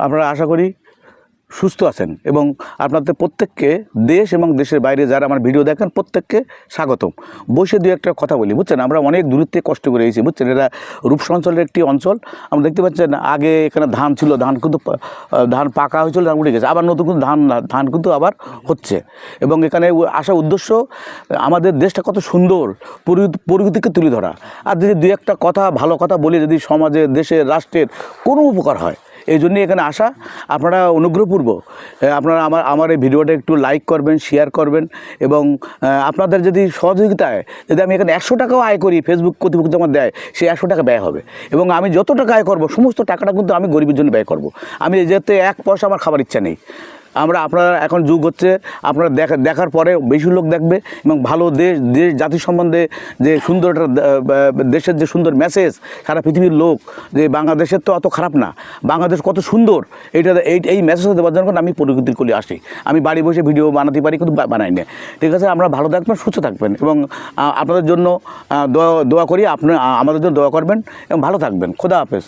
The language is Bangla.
আপনারা আশা করি সুস্থ আছেন এবং আপনাদের প্রত্যেককে দেশ এবং দেশের বাইরে যারা আমার ভিডিও দেখেন প্রত্যেককে স্বাগতম। বসে দু একটা কথা বলি, বুঝছেন, আমরা অনেক দূর থেকে কষ্ট করে এসেছি, বুঝছেন। এটা রূপসা অঞ্চলের একটি অঞ্চল। আমরা দেখতে পাচ্ছেন আগে এখানে ধান ছিল, ধান কিন্তু ধান পাকা হয়েছিল, ধান উঠে গেছে, আবার নতুন কিন্তু ধান কিন্তু আবার হচ্ছে। এবং এখানে আসার উদ্দেশ্য আমাদের দেশটা কত সুন্দর প্রকৃতিকে তুলে ধরা। আর যদি দু একটা কথা ভালো কথা বলি, যদি সমাজের দেশের রাষ্ট্রের কোনো উপকার হয়, এই জন্যই এখানে আসা। আপনারা অনুগ্রহপূর্বক আপনারা আমার এই ভিডিওটা একটু লাইক করবেন, শেয়ার করবেন এবং আপনাদের যদি সহযোগিতায় যদি আমি এখানে 100 টাকাও আয় করি, ফেসবুক কর্তৃপক্ষ আমার দেয়, সেই 100 টাকা ব্যয় হবে। এবং আমি যত টাকা আয় করবো সমস্ত টাকাটা কিন্তু আমি গরিবের জন্য ব্যয় করব। আমি যেতে 1 পয়সা আমার খাবার ইচ্ছা নেই। আপনারা এখন যুগ হচ্ছে, আপনারা দেখার পরে বেশি লোক দেখবে এবং ভালো দেশ জাতি সম্বন্ধে যে সুন্দর একটা দেশের যে সুন্দর মেসেজ সারা পৃথিবীর লোক যে বাংলাদেশের তো অত খারাপ না, বাংলাদেশ কত সুন্দর, এই মেসেজটা দেওয়ার জন্য আমি প্রকৃতির কোলে আসি। আমি বাড়ি বসে ভিডিও বানাতে পারি কিন্তু বানাই না। ঠিক আছে, আমরা ভালো থাকবেন, সুস্থ থাকবেন এবং আপনাদের জন্য দোয়া করি, আপনি আমাদের জন্য দোয়া করবেন এবং ভালো থাকবেন। খোদা হাফেজ।